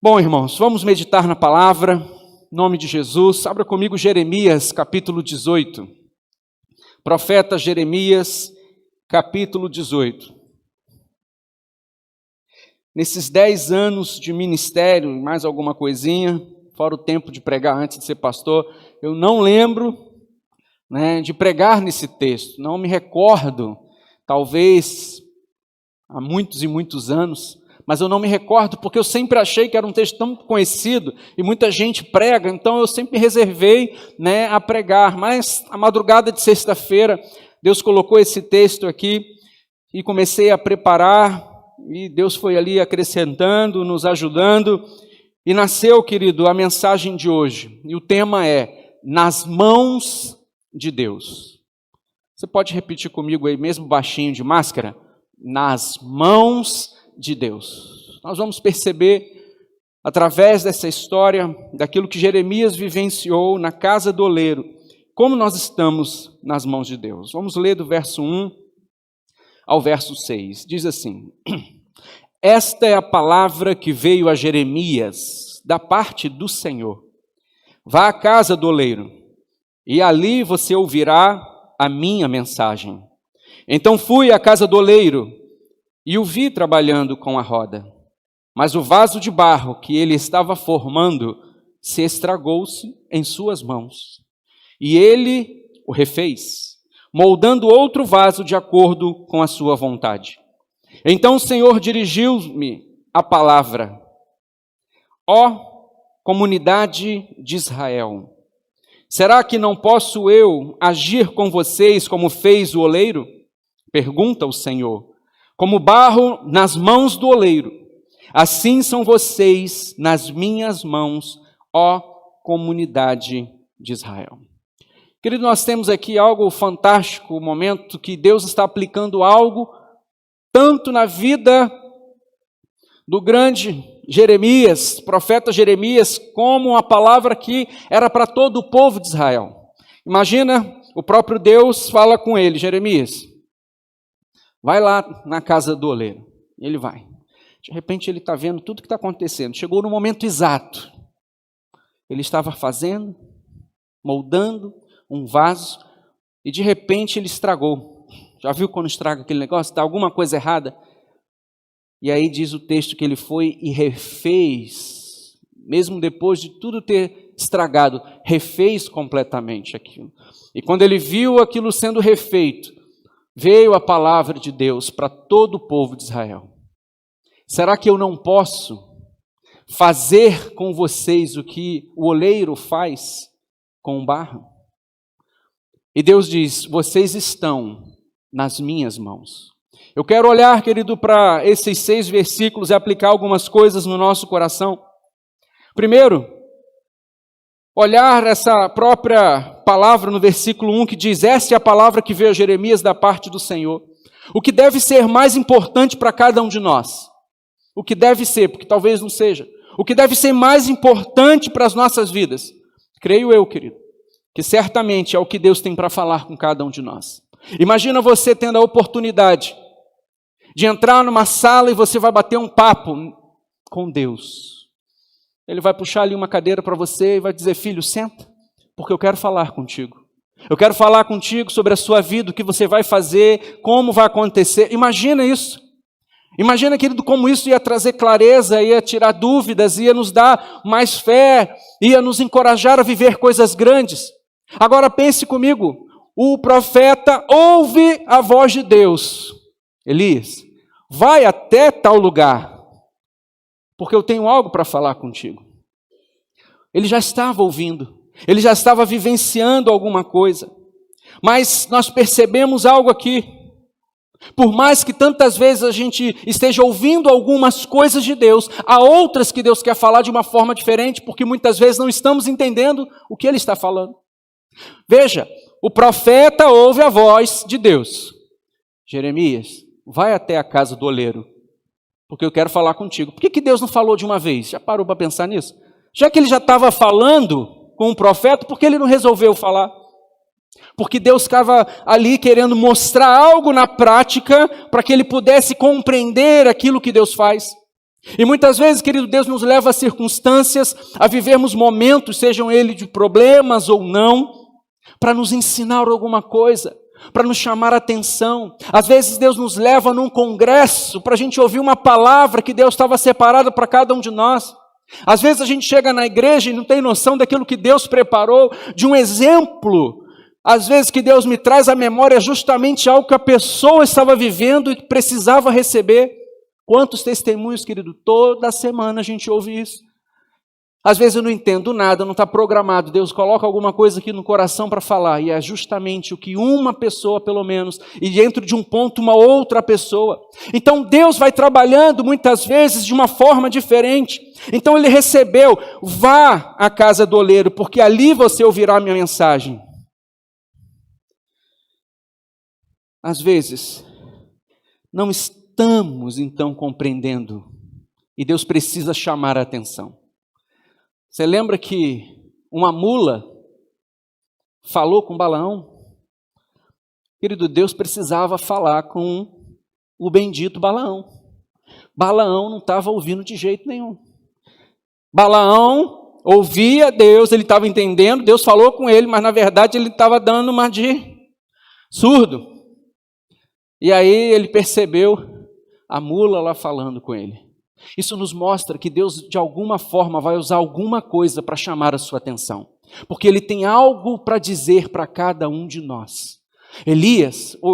Bom, irmãos, vamos meditar na palavra, em nome de Jesus. Abra comigo Jeremias, capítulo 18. Profeta Jeremias, capítulo 18. Nesses 10 anos de ministério, mais alguma coisinha, fora o tempo de pregar antes de ser pastor, eu não lembro, de pregar nesse texto, não me recordo, talvez há muitos e muitos anos, mas eu não me recordo porque eu sempre achei que era um texto tão conhecido e muita gente prega, então eu sempre me reservei a pregar. Mas a madrugada de sexta-feira, Deus colocou esse texto aqui e comecei a preparar e Deus foi ali acrescentando, nos ajudando e nasceu, querido, a mensagem de hoje. E o tema é nas mãos de Deus. Você pode repetir comigo aí, mesmo baixinho de máscara? Nas mãos de Deus. Nós vamos perceber, através dessa história, daquilo que Jeremias vivenciou na casa do oleiro, como nós estamos nas mãos de Deus. Vamos ler do verso 1 ao verso 6. Diz assim: Esta é a palavra que veio a Jeremias, da parte do Senhor. Vá à casa do oleiro, e ali você ouvirá a minha mensagem. Então fui à casa do oleiro, e o vi trabalhando com a roda. Mas o vaso de barro que ele estava formando se estragou-se em suas mãos. E ele o refez, moldando outro vaso de acordo com a sua vontade. Então o Senhor dirigiu-me a palavra: Ó comunidade de Israel, será que não posso eu agir com vocês como fez o oleiro? Pergunta o Senhor. Como barro nas mãos do oleiro, assim são vocês nas minhas mãos, ó comunidade de Israel. Querido, nós temos aqui algo fantástico, o momento que Deus está aplicando algo, tanto na vida do grande Jeremias, profeta Jeremias, como a palavra que era para todo o povo de Israel. Imagina, o próprio Deus fala com ele: Jeremias, vai lá na casa do oleiro. Ele vai. De repente ele está vendo tudo que está acontecendo. Chegou no momento exato. Ele estava fazendo, moldando um vaso e de repente ele estragou. Já viu quando estraga aquele negócio? Está alguma coisa errada? E aí diz o texto que ele foi e refez, mesmo depois de tudo ter estragado, refez completamente aquilo. E quando ele viu aquilo sendo refeito, veio a palavra de Deus para todo o povo de Israel. Será que eu não posso fazer com vocês o que o oleiro faz com o barro? E Deus diz: vocês estão nas minhas mãos. Eu quero olhar, querido, para esses 6 versículos e aplicar algumas coisas no nosso coração. Primeiro, olhar essa própria palavra no versículo 1 que diz: esta é a palavra que veio a Jeremias da parte do Senhor. O que deve ser mais importante para cada um de nós? O que deve ser, porque talvez não seja. O que deve ser mais importante para as nossas vidas? Creio eu, querido, que certamente é o que Deus tem para falar com cada um de nós. Imagina você tendo a oportunidade de entrar numa sala e você vai bater um papo com Deus. Ele vai puxar ali uma cadeira para você e vai dizer: filho, senta, porque eu quero falar contigo. Eu quero falar contigo sobre a sua vida, o que você vai fazer, como vai acontecer. Imagina isso. Imagina, querido, como isso ia trazer clareza, ia tirar dúvidas, ia nos dar mais fé, ia nos encorajar a viver coisas grandes. Agora pense comigo, o profeta ouve a voz de Deus. Elias, vai até tal lugar, porque eu tenho algo para falar contigo. Ele já estava ouvindo, ele já estava vivenciando alguma coisa, mas nós percebemos algo aqui. Por mais que tantas vezes a gente esteja ouvindo algumas coisas de Deus, há outras que Deus quer falar de uma forma diferente, porque muitas vezes não estamos entendendo o que Ele está falando. Veja, o profeta ouve a voz de Deus. Jeremias, vai até a casa do oleiro, porque eu quero falar contigo. Por que Deus não falou de uma vez? Já parou para pensar nisso? Já que Ele já estava falando com o profeta, por que Ele não resolveu falar? Porque Deus estava ali querendo mostrar algo na prática para que ele pudesse compreender aquilo que Deus faz. E muitas vezes, querido, Deus nos leva a circunstâncias, a vivermos momentos, sejam eles de problemas ou não, para nos ensinar alguma coisa, para nos chamar a atenção. Às vezes Deus nos leva num congresso para a gente ouvir uma palavra que Deus estava separado para cada um de nós. Às vezes a gente chega na igreja e não tem noção daquilo que Deus preparou, de um exemplo. Às vezes que Deus me traz à memória justamente algo que a pessoa estava vivendo e precisava receber. Quantos testemunhos, querido? Toda semana a gente ouve isso. Às vezes eu não entendo nada, não está programado. Deus coloca alguma coisa aqui no coração para falar. E é justamente o que uma pessoa, pelo menos, e dentro de um ponto, uma outra pessoa. Então Deus vai trabalhando muitas vezes de uma forma diferente. Então ele recebeu, vá à casa do oleiro, porque ali você ouvirá a minha mensagem. Às vezes, não estamos então compreendendo, e Deus precisa chamar a atenção. Você lembra que uma mula falou com Balaão? Querido, Deus precisava falar com o bendito Balaão. Balaão não estava ouvindo de jeito nenhum. Balaão ouvia Deus, ele estava entendendo, Deus falou com ele, mas na verdade ele estava dando uma de surdo. E aí ele percebeu a mula lá falando com ele. Isso nos mostra que Deus de alguma forma vai usar alguma coisa para chamar a sua atenção. Porque Ele tem algo para dizer para cada um de nós.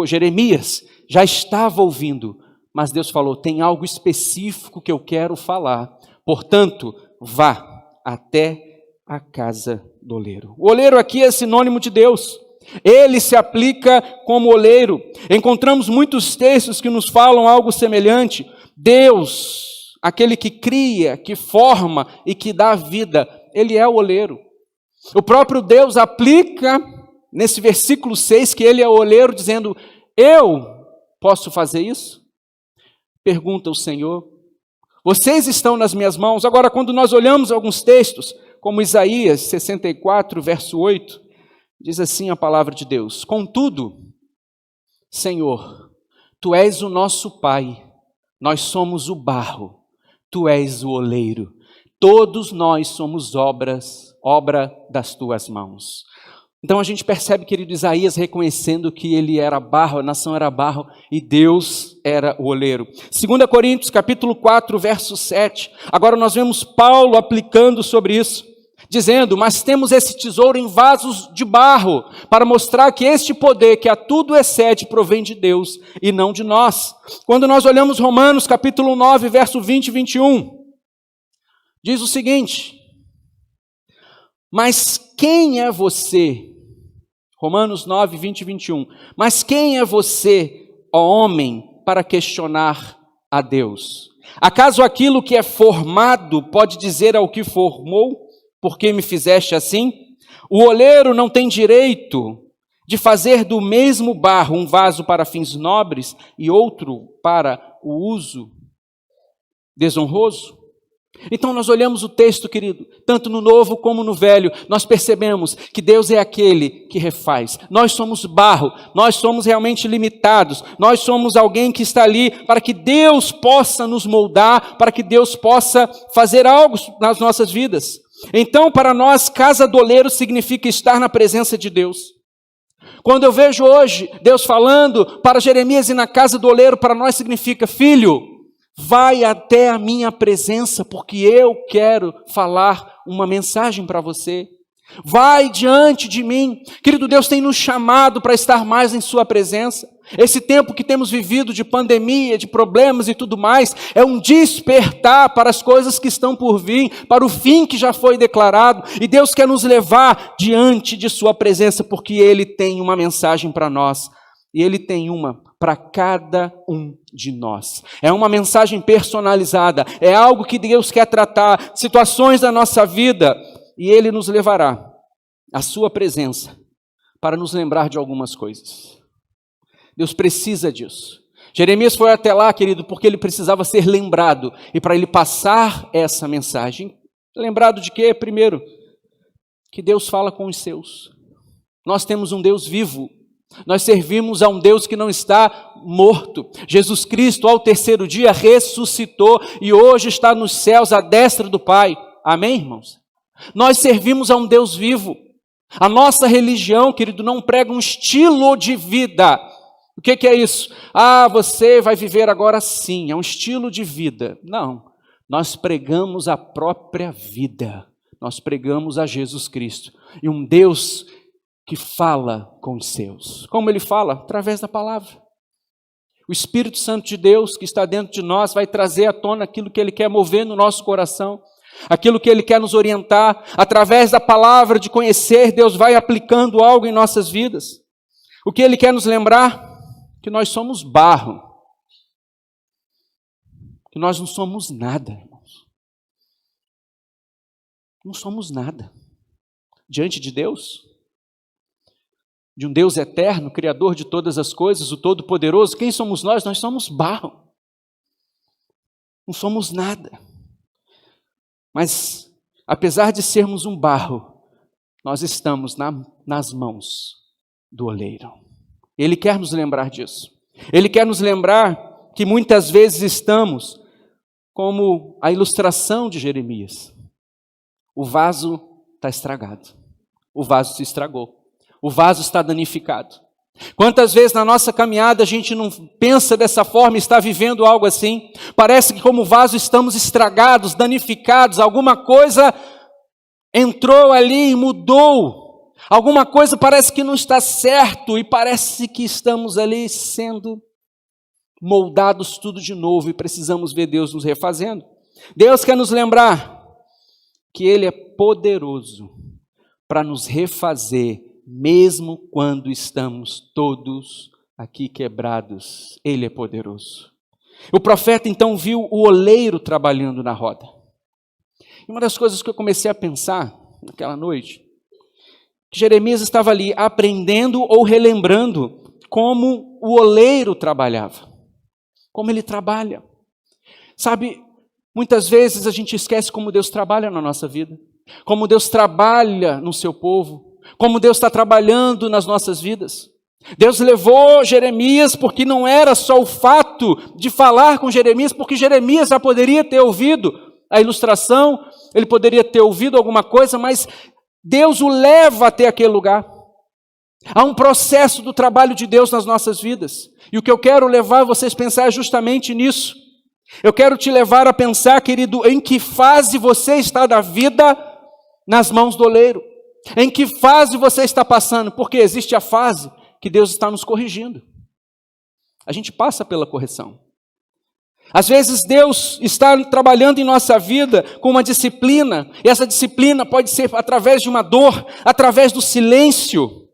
Jeremias já estava ouvindo, mas Deus falou, tem algo específico que eu quero falar. Portanto, vá até a casa do oleiro. O oleiro aqui é sinônimo de Deus. Ele se aplica como oleiro. Encontramos muitos textos que nos falam algo semelhante. Deus, aquele que cria, que forma e que dá vida, Ele é o oleiro. O próprio Deus aplica nesse versículo 6 que Ele é o oleiro, dizendo, eu posso fazer isso? Pergunta o Senhor. Vocês estão nas minhas mãos. Agora, quando nós olhamos alguns textos, como Isaías 64, verso 8, diz assim a palavra de Deus, contudo, Senhor, Tu és o nosso Pai, nós somos o barro, Tu és o oleiro, todos nós somos obra das Tuas mãos. Então a gente percebe, querido Isaías, reconhecendo que ele era barro, a nação era barro e Deus era o oleiro. 2 Coríntios capítulo 4, verso 7, agora nós vemos Paulo aplicando sobre isso, dizendo, mas temos esse tesouro em vasos de barro, para mostrar que este poder que a tudo excede provém de Deus e não de nós. Quando nós olhamos Romanos capítulo 9, verso 20 e 21, diz o seguinte, mas quem é você? Romanos 9, 20 e 21, mas quem é você, ó homem, para questionar a Deus? Acaso aquilo que é formado pode dizer ao que formou, por que me fizeste assim? O oleiro não tem direito de fazer do mesmo barro um vaso para fins nobres e outro para o uso desonroso? Então nós olhamos o texto, querido, tanto no Novo como no Velho, nós percebemos que Deus é aquele que refaz. Nós somos barro, nós somos realmente limitados, nós somos alguém que está ali para que Deus possa nos moldar, para que Deus possa fazer algo nas nossas vidas. Então, para nós, casa do oleiro significa estar na presença de Deus. Quando eu vejo hoje Deus falando para Jeremias ir na casa do oleiro, para nós significa, filho, vai até a minha presença, porque eu quero falar uma mensagem para você. Vai diante de mim. Querido, Deus tem nos chamado para estar mais em sua presença. Esse tempo que temos vivido de pandemia, de problemas e tudo mais, é um despertar para as coisas que estão por vir, para o fim que já foi declarado. E Deus quer nos levar diante de sua presença, porque Ele tem uma mensagem para nós. E Ele tem uma para cada um de nós. É uma mensagem personalizada, é algo que Deus quer tratar, situações da nossa vida, e Ele nos levará à sua presença para nos lembrar de algumas coisas. Deus precisa disso. Jeremias foi até lá, querido, porque ele precisava ser lembrado, e para ele passar essa mensagem, lembrado de quê? Primeiro, que Deus fala com os seus. Nós temos um Deus vivo. Nós servimos a um Deus que não está morto. Jesus Cristo, ao terceiro dia, ressuscitou e hoje está nos céus à destra do Pai. Amém, irmãos? Nós servimos a um Deus vivo. A nossa religião, querido, não prega um estilo de vida. O que é isso? Você vai viver agora assim, é um estilo de vida. Não, nós pregamos a própria vida. Nós pregamos a Jesus Cristo. E um Deus que fala com os seus. Como Ele fala? Através da palavra. O Espírito Santo de Deus que está dentro de nós vai trazer à tona aquilo que Ele quer mover no nosso coração, aquilo que Ele quer nos orientar. Através da palavra de conhecer, Deus vai aplicando algo em nossas vidas. O que Ele quer nos lembrar? Que nós somos barro. Que nós não somos nada, irmãos. Não somos nada. Diante de Deus, de um Deus eterno, Criador de todas as coisas, o Todo-Poderoso, quem somos nós? Nós somos barro. Não somos nada. Mas, apesar de sermos um barro, nós estamos nas mãos do oleiro. Ele quer nos lembrar disso. Ele quer nos lembrar que muitas vezes estamos como a ilustração de Jeremias. O vaso está estragado. O vaso se estragou. O vaso está danificado. Quantas vezes na nossa caminhada a gente não pensa dessa forma e está vivendo algo assim? Parece que como vaso estamos estragados, danificados, alguma coisa entrou ali e mudou. Alguma coisa parece que não está certo e parece que estamos ali sendo moldados tudo de novo e precisamos ver Deus nos refazendo. Deus quer nos lembrar que Ele é poderoso para nos refazer, mesmo quando estamos todos aqui quebrados. Ele é poderoso. O profeta então viu o oleiro trabalhando na roda. E uma das coisas que eu comecei a pensar naquela noite, que Jeremias estava ali aprendendo ou relembrando como o oleiro trabalhava, como ele trabalha. Sabe, muitas vezes a gente esquece como Deus trabalha na nossa vida, como Deus trabalha no seu povo, como Deus está trabalhando nas nossas vidas. Deus levou Jeremias porque não era só o fato de falar com Jeremias, porque Jeremias já poderia ter ouvido a ilustração, ele poderia ter ouvido alguma coisa, mas Deus o leva até aquele lugar. Há um processo do trabalho de Deus nas nossas vidas. E o que eu quero levar vocês a pensar é justamente nisso. Eu quero te levar a pensar, querido, em que fase você está da vida nas mãos do oleiro. Em que fase você está passando? Porque existe a fase que Deus está nos corrigindo. A gente passa pela correção. Às vezes Deus está trabalhando em nossa vida com uma disciplina, e essa disciplina pode ser através de uma dor, através do silêncio.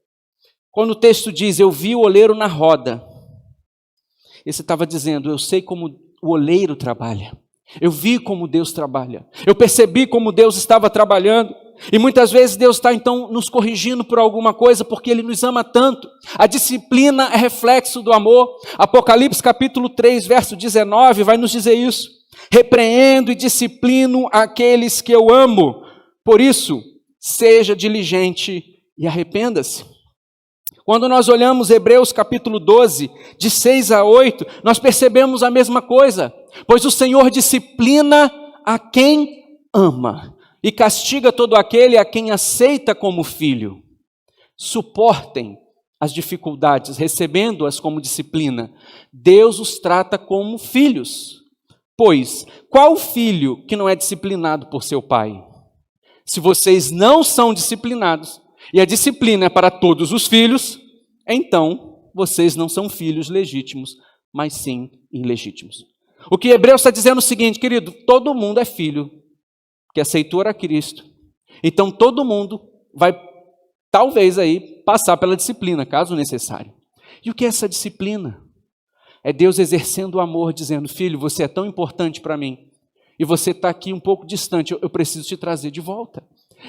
Quando o texto diz, eu vi o oleiro na roda, esse estava dizendo, eu sei como o oleiro trabalha, eu vi como Deus trabalha, eu percebi como Deus estava trabalhando, e muitas vezes Deus está então nos corrigindo por alguma coisa, porque Ele nos ama tanto. A disciplina é reflexo do amor. Apocalipse capítulo 3, verso 19, vai nos dizer isso. Repreendo e disciplino aqueles que eu amo. Por isso, seja diligente e arrependa-se. Quando nós olhamos Hebreus capítulo 12, de 6 a 8, nós percebemos a mesma coisa. Pois o Senhor disciplina a quem ama e castiga todo aquele a quem aceita como filho. Suportem as dificuldades, recebendo-as como disciplina. Deus os trata como filhos. Pois, qual filho que não é disciplinado por seu pai? Se vocês não são disciplinados, e a disciplina é para todos os filhos, então vocês não são filhos legítimos, mas sim ilegítimos. O que Hebreus está dizendo é o seguinte, querido, todo mundo é filho que aceitou a Cristo. Então todo mundo vai, talvez aí, passar pela disciplina, caso necessário. E o que é essa disciplina? É Deus exercendo o amor, dizendo, filho, você é tão importante para mim, e você está aqui um pouco distante, eu preciso te trazer de volta.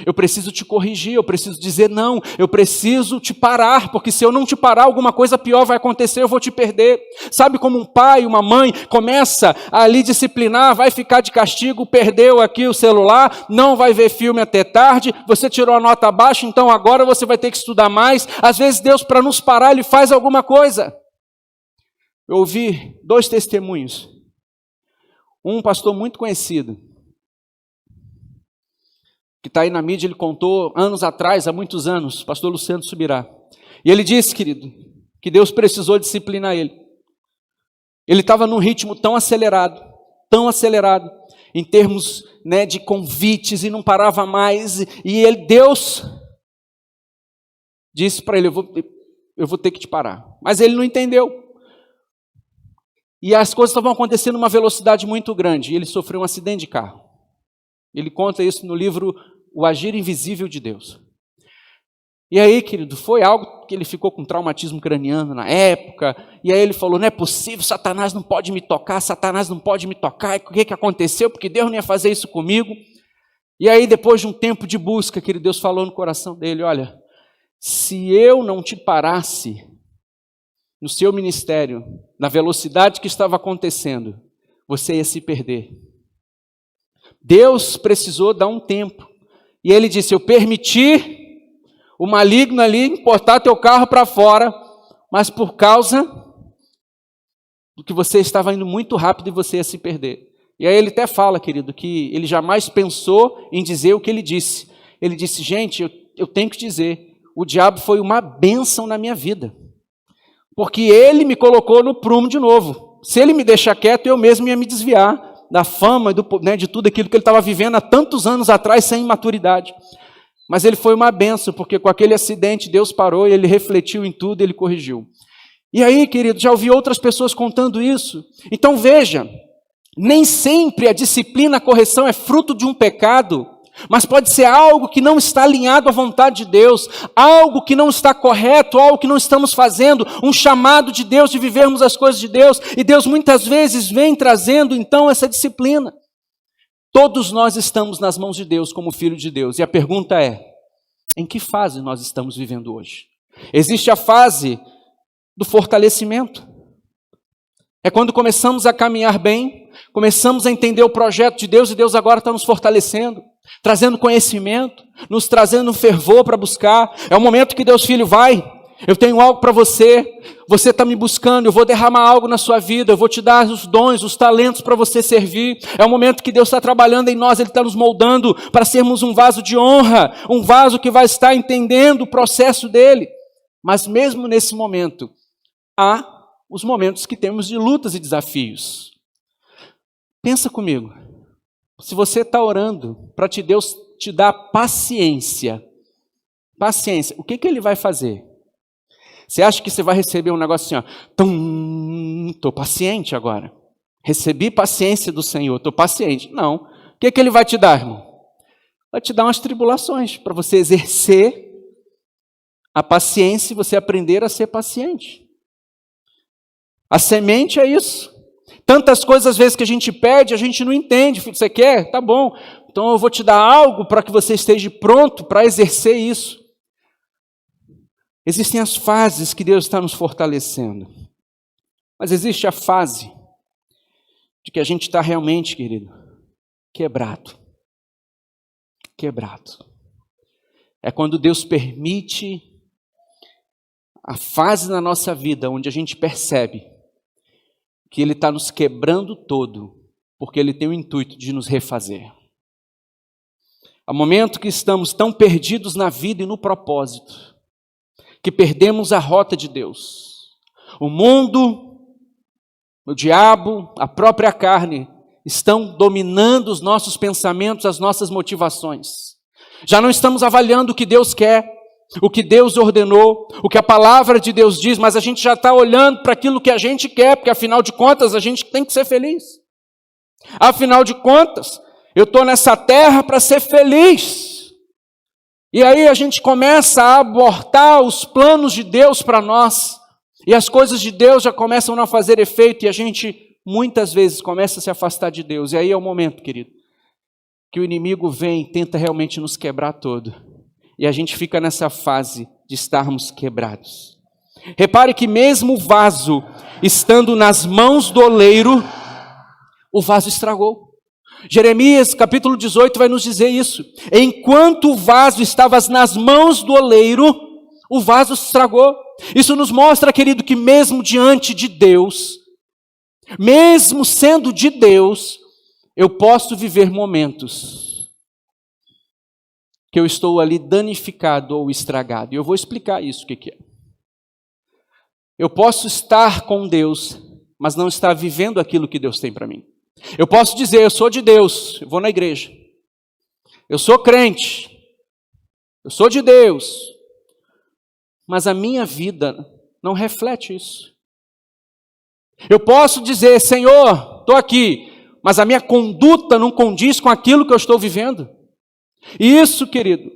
Eu preciso te corrigir, eu preciso dizer não, eu preciso te parar, porque se eu não te parar, alguma coisa pior vai acontecer, eu vou te perder. Sabe como um pai, uma mãe começa a lhe disciplinar, vai ficar de castigo, perdeu aqui o celular, não vai ver filme até tarde, você tirou a nota baixa, então agora você vai ter que estudar mais. Às vezes Deus, para nos parar, Ele faz alguma coisa. Eu ouvi 2 testemunhos. Um pastor muito conhecido, que está aí na mídia, ele contou anos atrás, há muitos anos, pastor Luciano Subirá. E ele disse, querido, que Deus precisou disciplinar ele. Ele estava num ritmo tão acelerado, em termos, né, de convites, e não parava mais. E Deus disse para ele, eu vou ter que te parar. Mas ele não entendeu. E as coisas estavam acontecendo numa velocidade muito grande. E ele sofreu um acidente de carro. Ele conta isso no livro O Agir Invisível de Deus. E aí, querido, foi algo que ele ficou com traumatismo craniano na época. E aí ele falou, não é possível, Satanás não pode me tocar, Satanás não pode me tocar. E o que aconteceu? Porque Deus não ia fazer isso comigo. E aí, depois de um tempo de busca, querido, Deus falou no coração dele, olha, se eu não te parasse no seu ministério, na velocidade que estava acontecendo, você ia se perder. Deus precisou dar um tempo. E ele disse, eu permiti o maligno ali importar teu carro para fora, mas por causa do que você estava indo muito rápido e você ia se perder. E aí ele até fala, querido, que ele jamais pensou em dizer o que ele disse. Ele disse, gente, eu tenho que dizer, o diabo foi uma bênção na minha vida. Porque ele me colocou no prumo de novo. Se ele me deixar quieto, eu mesmo ia me desviar da fama, de tudo aquilo que ele estava vivendo há tantos anos atrás, sem maturidade. Mas ele foi uma bênção, porque com aquele acidente Deus parou e ele refletiu em tudo e ele corrigiu. E aí, querido, já ouvi outras pessoas contando isso. Então veja, nem sempre a disciplina, a correção é fruto de um pecado, mas pode ser algo que não está alinhado à vontade de Deus, algo que não está correto, algo que não estamos fazendo, um chamado de Deus de vivermos as coisas de Deus, e Deus muitas vezes vem trazendo então essa disciplina. Todos nós estamos nas mãos de Deus como filho de Deus, e a pergunta é, em que fase nós estamos vivendo hoje? Existe a fase do fortalecimento, é quando começamos a caminhar bem, começamos a entender o projeto de Deus, e Deus agora está nos fortalecendo, trazendo conhecimento, nos trazendo um fervor para buscar. É o momento que Deus, filho, vai, eu tenho algo para você está me buscando, eu vou derramar algo na sua vida, eu vou te dar os dons, os talentos para você servir. É o momento que Deus está trabalhando em nós, Ele está nos moldando para sermos um vaso de honra, um vaso que vai estar entendendo o processo dEle. Mas mesmo nesse momento, há os momentos que temos de lutas e desafios. Pensa comigo, se você está orando para Deus te dar paciência, o que Ele vai fazer? Você acha que você vai receber um negócio assim, ó, estou paciente agora, recebi paciência do Senhor, estou paciente. Não, o que Ele vai te dar, irmão? Vai te dar umas tribulações, para você exercer a paciência e você aprender a ser paciente. A semente é isso. Tantas coisas às vezes que a gente pede, a gente não entende. Você quer? Tá bom. Então eu vou te dar algo para que você esteja pronto para exercer isso. Existem as fases que Deus está nos fortalecendo. Mas existe a fase de que a gente está realmente, querido, quebrado. É quando Deus permite a fase na nossa vida onde a gente percebe que Ele está nos quebrando todo, porque Ele tem o intuito de nos refazer. Há momento que estamos tão perdidos na vida e no propósito, que perdemos a rota de Deus. O mundo, o diabo, a própria carne, estão dominando os nossos pensamentos, as nossas motivações. Já não estamos avaliando o que Deus quer, o que Deus ordenou, o que a palavra de Deus diz, mas a gente já está olhando para aquilo que a gente quer, porque afinal de contas a gente tem que ser feliz. Afinal de contas, eu estou nessa terra para ser feliz. E aí a gente começa a abortar os planos de Deus para nós, e as coisas de Deus já começam a não fazer efeito, e a gente muitas vezes começa a se afastar de Deus. E aí é o momento, querido, que o inimigo vem e tenta realmente nos quebrar todo. E a gente fica nessa fase de estarmos quebrados. Repare que mesmo o vaso estando nas mãos do oleiro, o vaso estragou. Jeremias capítulo 18 vai nos dizer isso. Enquanto o vaso estava nas mãos do oleiro, o vaso estragou. Isso nos mostra, querido, que mesmo diante de Deus, mesmo sendo de Deus, eu posso viver momentos que eu estou ali danificado ou estragado. E eu vou explicar isso, o que é. Eu posso estar com Deus, mas não estar vivendo aquilo que Deus tem para mim. Eu posso dizer, eu sou de Deus, eu vou na igreja. Eu sou crente, eu sou de Deus, mas a minha vida não reflete isso. Eu posso dizer, Senhor, estou aqui, mas a minha conduta não condiz com aquilo que eu estou vivendo. E isso, querido,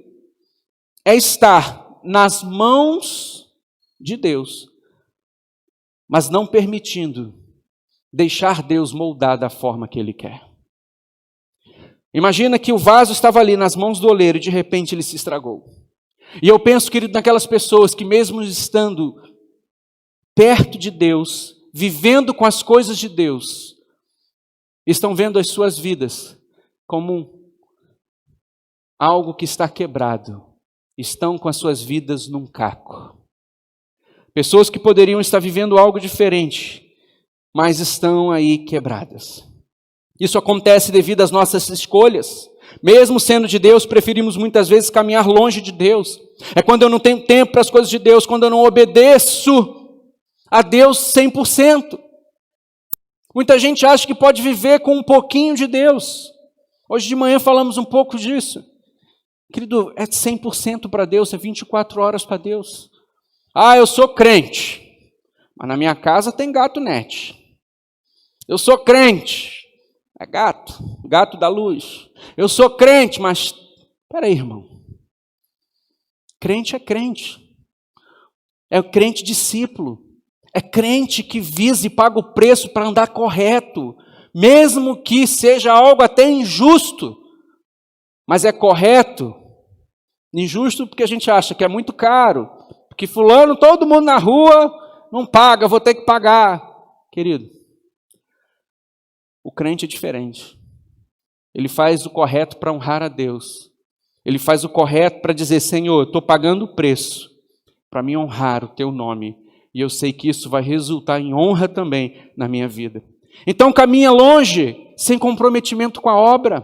é estar nas mãos de Deus, mas não permitindo deixar Deus moldar da forma que Ele quer. Imagina que o vaso estava ali nas mãos do oleiro e de repente ele se estragou. E eu penso, querido, naquelas pessoas que mesmo estando perto de Deus, vivendo com as coisas de Deus, estão vendo as suas vidas como algo que está quebrado. Estão com as suas vidas num caco. Pessoas que poderiam estar vivendo algo diferente, mas estão aí quebradas. Isso acontece devido às nossas escolhas. Mesmo sendo de Deus, preferimos muitas vezes caminhar longe de Deus. É quando eu não tenho tempo para as coisas de Deus, quando eu não obedeço a Deus 100%. Muita gente acha que pode viver com um pouquinho de Deus. Hoje de manhã falamos um pouco disso. Querido, é 100% para Deus, é 24 horas para Deus. Ah, eu sou crente, mas na minha casa tem gato net. Eu sou crente, é gato da luz. Eu sou crente, mas, peraí, irmão. Crente é crente. É o crente discípulo. É crente que visa e paga o preço para andar correto, mesmo que seja algo até injusto, mas é correto. Injusto porque a gente acha que é muito caro, porque fulano, todo mundo na rua não paga, vou ter que pagar. Querido, o crente é diferente. Ele faz o correto para honrar a Deus. Ele faz o correto para dizer, Senhor, estou pagando o preço para me honrar o teu nome. E eu sei que isso vai resultar em honra também na minha vida. Então caminha longe, sem comprometimento com a obra.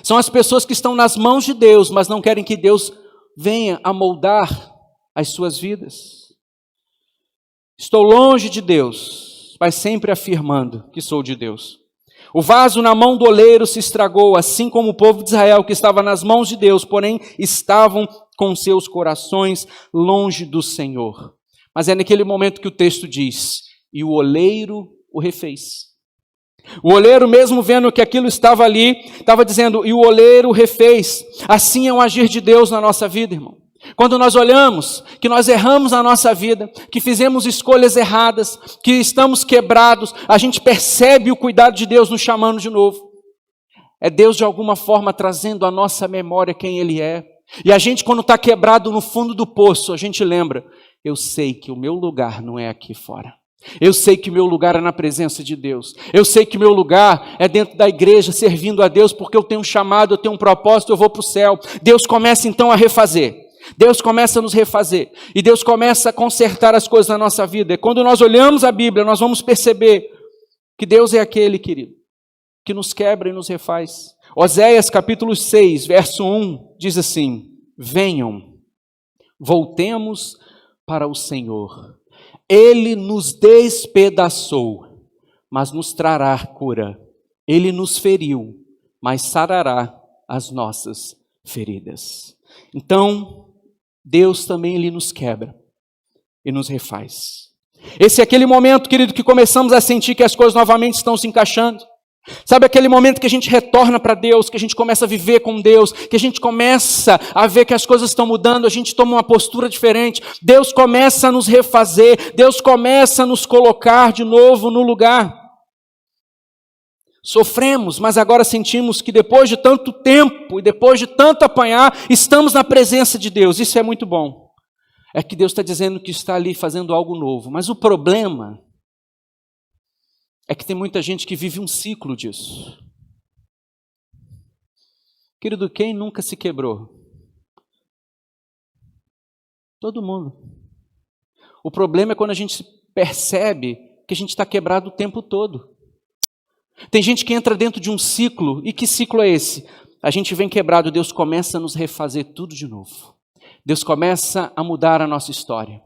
São as pessoas que estão nas mãos de Deus, mas não querem que Deus venha a moldar as suas vidas. Estou longe de Deus, mas sempre afirmando que sou de Deus. O vaso na mão do oleiro se estragou, assim como o povo de Israel que estava nas mãos de Deus, porém estavam com seus corações longe do Senhor. Mas é naquele momento que o texto diz, e o oleiro o refez. O oleiro, mesmo vendo que aquilo estava ali, estava dizendo, e o oleiro o refez. Assim é o agir de Deus na nossa vida, irmão. Quando nós olhamos que nós erramos na nossa vida, que fizemos escolhas erradas, que estamos quebrados, a gente percebe o cuidado de Deus nos chamando de novo. É Deus de alguma forma trazendo à nossa memória quem Ele é. E a gente quando está quebrado no fundo do poço, a gente lembra, eu sei que o meu lugar não é aqui fora. Eu sei que o meu lugar é na presença de Deus. Eu sei que o meu lugar é dentro da igreja, servindo a Deus, porque eu tenho um chamado, eu tenho um propósito, eu vou para o céu. Deus começa então a refazer. Deus começa a nos refazer. E Deus começa a consertar as coisas na nossa vida. E quando nós olhamos a Bíblia, nós vamos perceber que Deus é aquele, querido, que nos quebra e nos refaz. Oséias capítulo 6, verso 1, diz assim, venham, voltemos para o Senhor. Ele nos despedaçou, mas nos trará cura. Ele nos feriu, mas sarará as nossas feridas. Então, Deus também Ele nos quebra e nos refaz. Esse é aquele momento, querido, que começamos a sentir que as coisas novamente estão se encaixando. Sabe aquele momento que a gente retorna para Deus, que a gente começa a viver com Deus, que a gente começa a ver que as coisas estão mudando, a gente toma uma postura diferente, Deus começa a nos refazer, Deus começa a nos colocar de novo no lugar. Sofremos, mas agora sentimos que depois de tanto tempo e depois de tanto apanhar, estamos na presença de Deus. Isso é muito bom. É que Deus está dizendo que está ali fazendo algo novo. Mas o problema é que tem muita gente que vive um ciclo disso. Querido, quem nunca se quebrou? Todo mundo. O problema é quando a gente percebe que a gente está quebrado o tempo todo. Tem gente que entra dentro de um ciclo, e que ciclo é esse? A gente vem quebrado, Deus começa a nos refazer tudo de novo. Deus começa a mudar a nossa história.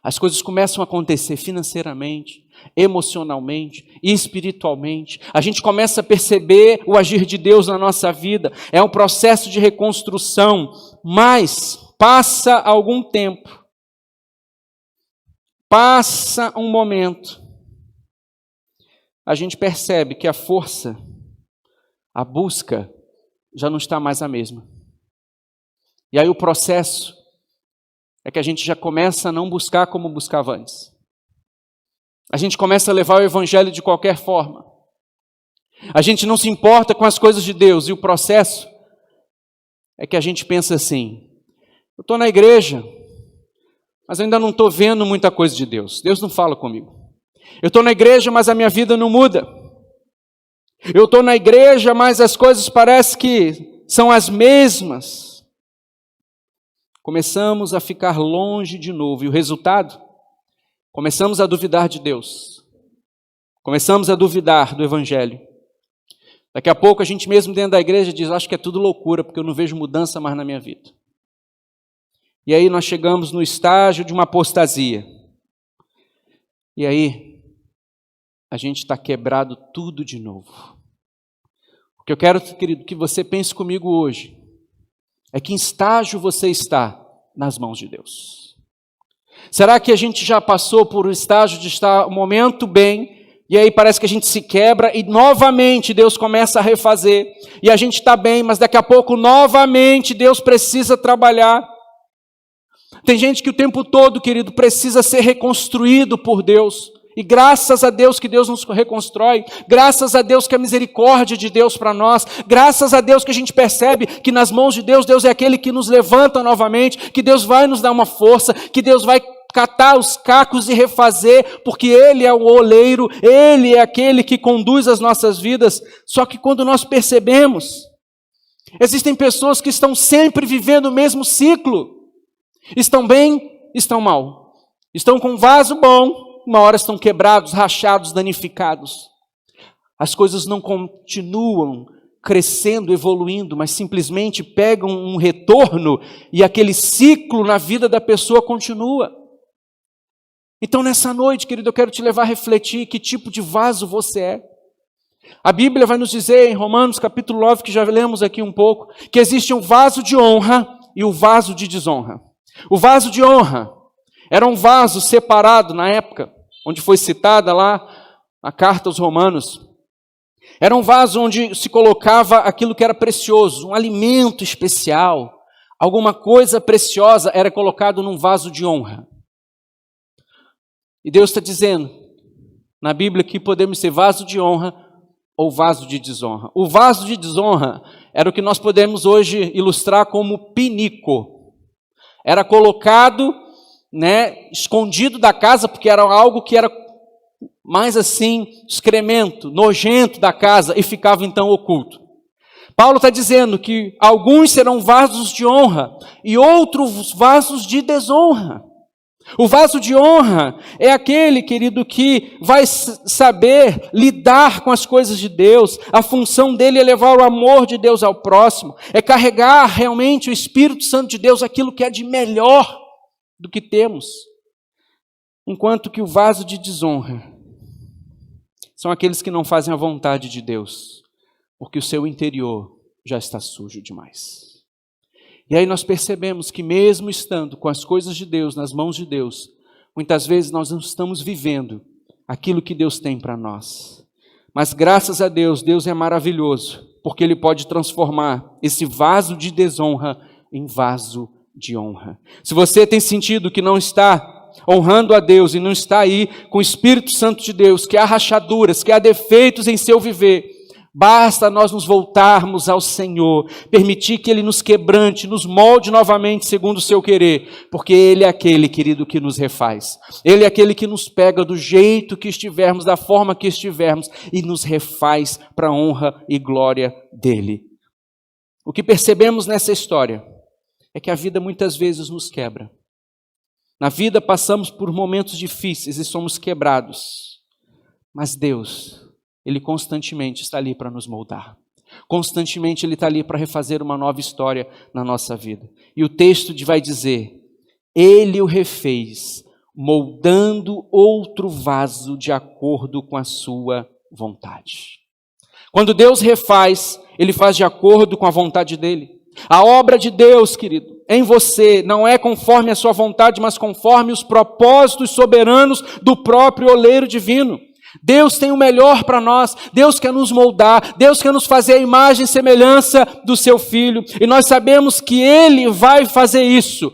As coisas começam a acontecer financeiramente, emocionalmente, espiritualmente. A gente começa a perceber o agir de Deus na nossa vida. É um processo de reconstrução, mas passa algum tempo, passa um momento, a gente percebe que a força, a busca, já não está mais a mesma. E aí o processo é que a gente já começa a não buscar como buscava antes. A gente começa a levar o evangelho de qualquer forma. A gente não se importa com as coisas de Deus. E o processo é que a gente pensa assim: eu estou na igreja, mas ainda não estou vendo muita coisa de Deus. Deus não fala comigo. Eu estou na igreja, mas a minha vida não muda. Eu estou na igreja, mas as coisas parecem que são as mesmas. Começamos a ficar longe de novo. E o resultado? Começamos a duvidar de Deus. Começamos a duvidar do evangelho. Daqui a pouco a gente mesmo dentro da igreja diz: acho que é tudo loucura, porque eu não vejo mudança mais na minha vida. E aí nós chegamos no estágio de uma apostasia. E aí a gente está quebrado tudo de novo. O que eu quero, querido, que você pense comigo hoje é que estágio você está nas mãos de Deus. Será que a gente já passou por o estágio de estar um momento bem, e aí parece que a gente se quebra e novamente Deus começa a refazer, e a gente está bem, mas daqui a pouco novamente Deus precisa trabalhar? Tem gente que o tempo todo, querido, precisa ser reconstruído por Deus. E graças a Deus que Deus nos reconstrói, graças a Deus que a misericórdia de Deus para nós, graças a Deus que a gente percebe que nas mãos de Deus, Deus é aquele que nos levanta novamente, que Deus vai nos dar uma força, que Deus vai catar os cacos e refazer, porque Ele é o oleiro, Ele é aquele que conduz as nossas vidas. Só que quando nós percebemos, existem pessoas que estão sempre vivendo o mesmo ciclo. Estão bem, estão mal. Estão com um vaso bom, uma hora estão quebrados, rachados, danificados. As coisas não continuam crescendo, evoluindo, mas simplesmente pegam um retorno e aquele ciclo na vida da pessoa continua. Então nessa noite, querido, eu quero te levar a refletir que tipo de vaso você é. A Bíblia vai nos dizer em Romanos capítulo 9, que já lemos aqui um pouco, que existe um vaso de honra e o vaso de desonra. O vaso de honra era um vaso separado na época, onde foi citada lá a carta aos Romanos. Era um vaso onde se colocava aquilo que era precioso, um alimento especial, alguma coisa preciosa era colocado num vaso de honra. E Deus está dizendo na Bíblia que podemos ser vaso de honra ou vaso de desonra. O vaso de desonra era o que nós podemos hoje ilustrar como pinico. Era colocado, escondido da casa, porque era algo que era mais assim, excremento, nojento da casa, e ficava então oculto. Paulo está dizendo que alguns serão vasos de honra e outros vasos de desonra. O vaso de honra é aquele, querido, que vai saber lidar com as coisas de Deus. A função dele é levar o amor de Deus ao próximo, é carregar realmente o Espírito Santo de Deus, aquilo que é de melhor do que temos. Enquanto que o vaso de desonra são aqueles que não fazem a vontade de Deus, porque o seu interior já está sujo demais. E aí nós percebemos que mesmo estando com as coisas de Deus, nas mãos de Deus, muitas vezes nós não estamos vivendo aquilo que Deus tem para nós. Mas graças a Deus, Deus é maravilhoso, porque Ele pode transformar esse vaso de desonra em vaso de honra. Se você tem sentido que não está honrando a Deus e não está aí com o Espírito Santo de Deus, que há rachaduras, que há defeitos em seu viver, Basta nós nos voltarmos ao Senhor, permitir que Ele nos quebrante, nos molde novamente segundo o seu querer, porque Ele é aquele, querido, que nos refaz. Ele é aquele que nos pega do jeito que estivermos, da forma que estivermos, e nos refaz para a honra e glória dEle. O que percebemos nessa história é que a vida muitas vezes nos quebra. Na vida passamos por momentos difíceis e somos quebrados, mas Deus, Ele constantemente está ali para nos moldar. Constantemente Ele está ali para refazer uma nova história na nossa vida. E o texto vai dizer, Ele o refez, moldando outro vaso de acordo com a sua vontade. Quando Deus refaz, Ele faz de acordo com a vontade dEle. A obra de Deus, querido, em você, não é conforme a sua vontade, mas conforme os propósitos soberanos do próprio oleiro divino. Deus tem o melhor para nós, Deus quer nos moldar, Deus quer nos fazer a imagem e semelhança do seu Filho, e nós sabemos que Ele vai fazer isso.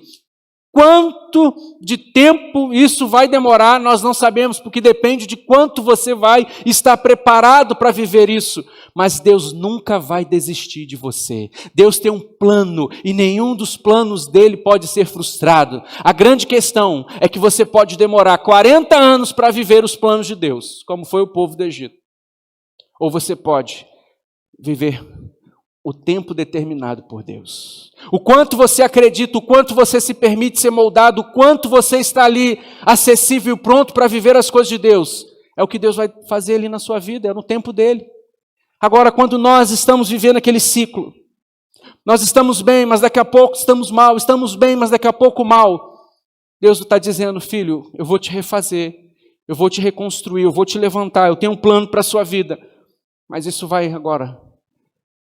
Quanto de tempo isso vai demorar, nós não sabemos, porque depende de quanto você vai estar preparado para viver isso. Mas Deus nunca vai desistir de você. Deus tem um plano e nenhum dos planos dele pode ser frustrado. A grande questão é que você pode demorar 40 anos para viver os planos de Deus, como foi o povo do Egito. Ou você pode viver o tempo determinado por Deus. O quanto você acredita, o quanto você se permite ser moldado, o quanto você está ali acessível e pronto para viver as coisas de Deus, é o que Deus vai fazer ali na sua vida, é no tempo dele. Agora, quando nós estamos vivendo aquele ciclo, nós estamos bem, mas daqui a pouco estamos mal, estamos bem, mas daqui a pouco mal, Deus está dizendo, filho, eu vou te refazer, eu vou te reconstruir, eu vou te levantar, eu tenho um plano para a sua vida, mas isso vai agora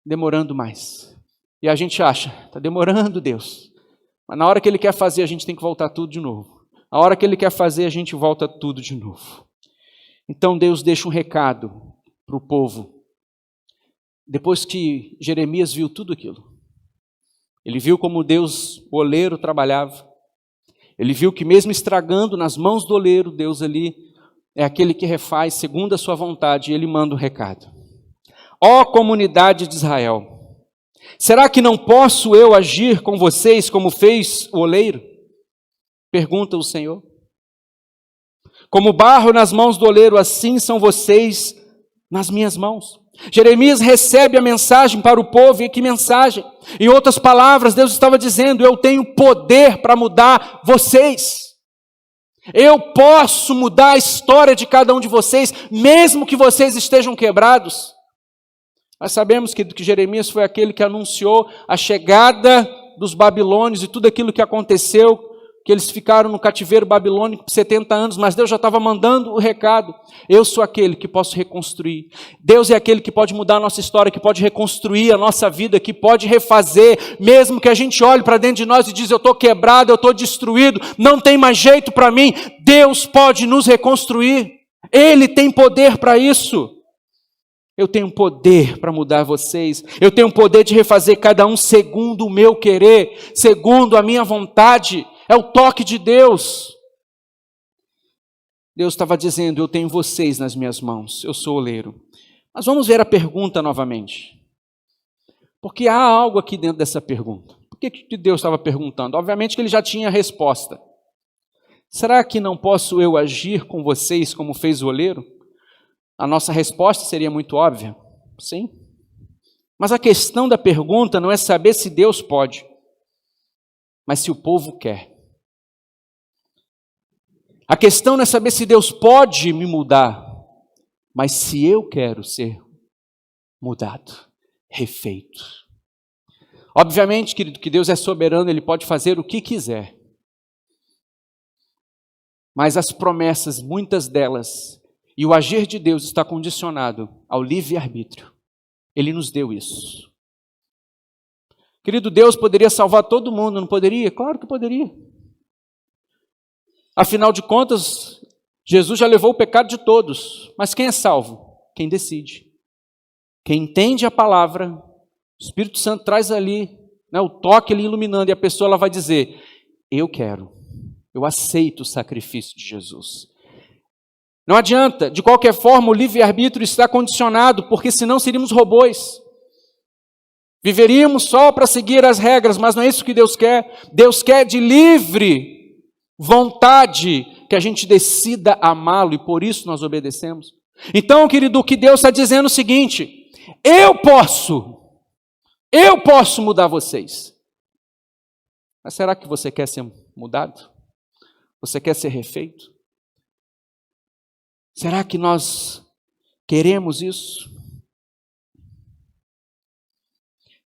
demorando mais. E a gente acha, está demorando, Deus. Mas na hora que Ele quer fazer, a gente tem que voltar tudo de novo. Na hora que Ele quer fazer, a gente volta tudo de novo. Então Deus deixa um recado para o povo. Depois que Jeremias viu tudo aquilo, ele viu como Deus, o oleiro, trabalhava. Ele viu que mesmo estragando nas mãos do oleiro, Deus ali é aquele que refaz segundo a sua vontade, e Ele manda um recado. Ó comunidade de Israel, será que não posso eu agir com vocês como fez o oleiro? Pergunta o Senhor. Como barro nas mãos do oleiro, assim são vocês nas minhas mãos. Jeremias recebe a mensagem para o povo, e que mensagem? Em outras palavras, Deus estava dizendo, eu tenho poder para mudar vocês. Eu posso mudar a história de cada um de vocês, mesmo que vocês estejam quebrados. Nós sabemos que Jeremias foi aquele que anunciou a chegada dos babilônios e tudo aquilo que aconteceu, que eles ficaram no cativeiro babilônico por 70 anos, mas Deus já estava mandando o recado. Eu sou aquele que posso reconstruir. Deus é aquele que pode mudar a nossa história, que pode reconstruir a nossa vida, que pode refazer, mesmo que a gente olhe para dentro de nós e diz, eu estou quebrado, eu estou destruído, não tem mais jeito para mim. Deus pode nos reconstruir. Ele tem poder para isso. Eu tenho poder para mudar vocês. Eu tenho poder de refazer cada um segundo o meu querer, segundo a minha vontade. É o toque de Deus. Deus estava dizendo, eu tenho vocês nas minhas mãos. Eu sou o oleiro. Mas vamos ver a pergunta novamente. Porque há algo aqui dentro dessa pergunta. Por que Deus estava perguntando? Obviamente que Ele já tinha a resposta. Será que não posso eu agir com vocês como fez o oleiro? A nossa resposta seria muito óbvia, sim. Mas a questão da pergunta não é saber se Deus pode, mas se o povo quer. A questão não é saber se Deus pode me mudar, mas se eu quero ser mudado, refeito. Obviamente, querido, que Deus é soberano, Ele pode fazer o que quiser. Mas as promessas, muitas delas, e o agir de Deus está condicionado ao livre-arbítrio. Ele nos deu isso. Querido, Deus poderia salvar todo mundo, não poderia? Claro que poderia. Afinal de contas, Jesus já levou o pecado de todos. Mas quem é salvo? Quem decide. Quem entende a palavra, o Espírito Santo traz ali, o toque ali iluminando, e a pessoa ela vai dizer, eu quero, eu aceito o sacrifício de Jesus. Não adianta, de qualquer forma, o livre-arbítrio está condicionado, porque senão seríamos robôs. Viveríamos só para seguir as regras, mas não é isso que Deus quer. Deus quer de livre vontade que a gente decida amá-lo, e por isso nós obedecemos. Então, querido, o que Deus está dizendo é o seguinte: eu posso mudar vocês. Mas será que você quer ser mudado? Você quer ser refeito? Será que nós queremos isso?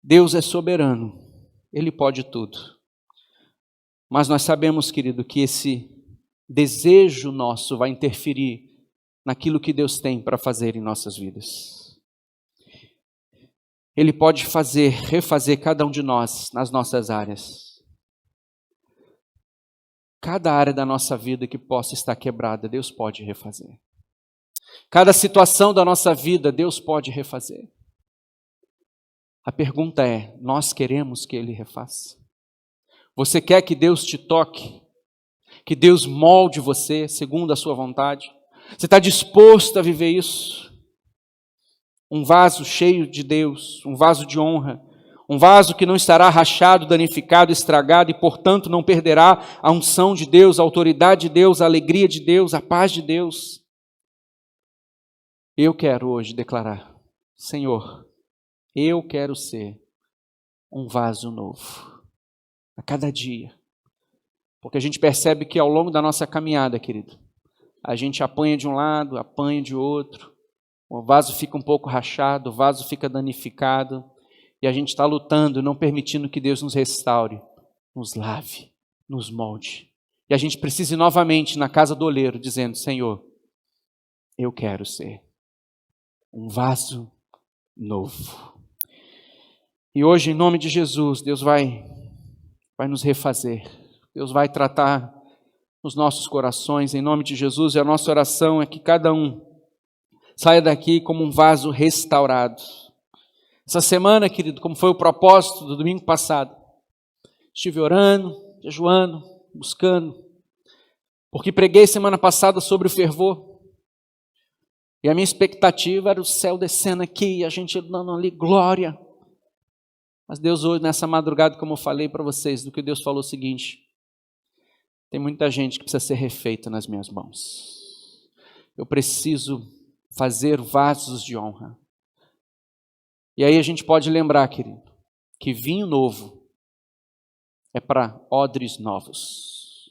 Deus é soberano, Ele pode tudo. Mas nós sabemos, querido, que esse desejo nosso vai interferir naquilo que Deus tem para fazer em nossas vidas. Ele pode refazer cada um de nós nas nossas áreas. Cada área da nossa vida que possa estar quebrada, Deus pode refazer. Cada situação da nossa vida, Deus pode refazer. A pergunta é, nós queremos que Ele refaça? Você quer que Deus te toque? Que Deus molde você segundo a sua vontade? Você está disposto a viver isso? Um vaso cheio de Deus, um vaso de honra, um vaso que não estará rachado, danificado, estragado e, portanto, não perderá a unção de Deus, a autoridade de Deus, a alegria de Deus, a paz de Deus. Eu quero hoje declarar, Senhor, eu quero ser um vaso novo, a cada dia. Porque a gente percebe que ao longo da nossa caminhada, querido, a gente apanha de um lado, apanha de outro, o vaso fica um pouco rachado, o vaso fica danificado, e a gente está lutando, não permitindo que Deus nos restaure, nos lave, nos molde. E a gente precisa ir novamente na casa do oleiro, dizendo, Senhor, eu quero ser um vaso novo. E hoje, em nome de Jesus, Deus vai nos refazer. Deus vai tratar nos nossos corações, em nome de Jesus. E a nossa oração é que cada um saia daqui como um vaso restaurado. Essa semana, querido, como foi o propósito do domingo passado, estive orando, jejuando, buscando, porque preguei semana passada sobre o fervor. E a minha expectativa era o céu descendo aqui, e a gente dando ali glória. Mas Deus hoje, nessa madrugada, como eu falei para vocês, do que Deus falou o seguinte, tem muita gente que precisa ser refeita nas minhas mãos. Eu preciso fazer vasos de honra. E aí a gente pode lembrar, querido, que vinho novo é para odres novos.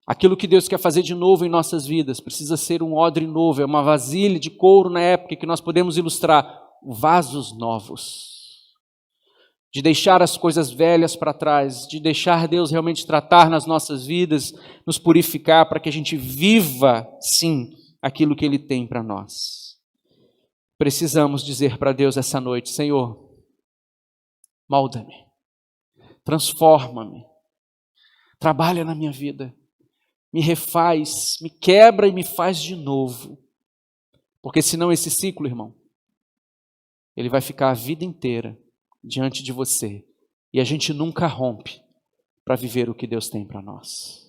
Aquilo que Deus quer fazer de novo em nossas vidas precisa ser um odre novo, é uma vasilha de couro na época que nós podemos ilustrar vasos novos. De deixar as coisas velhas para trás, de deixar Deus realmente tratar nas nossas vidas, nos purificar para que a gente viva, sim, aquilo que Ele tem para nós. Precisamos dizer para Deus essa noite, Senhor, molda-me, transforma-me, trabalha na minha vida, me refaz, me quebra e me faz de novo. Porque senão esse ciclo, irmão, ele vai ficar a vida inteira diante de você, e a gente nunca rompe para viver o que Deus tem para nós.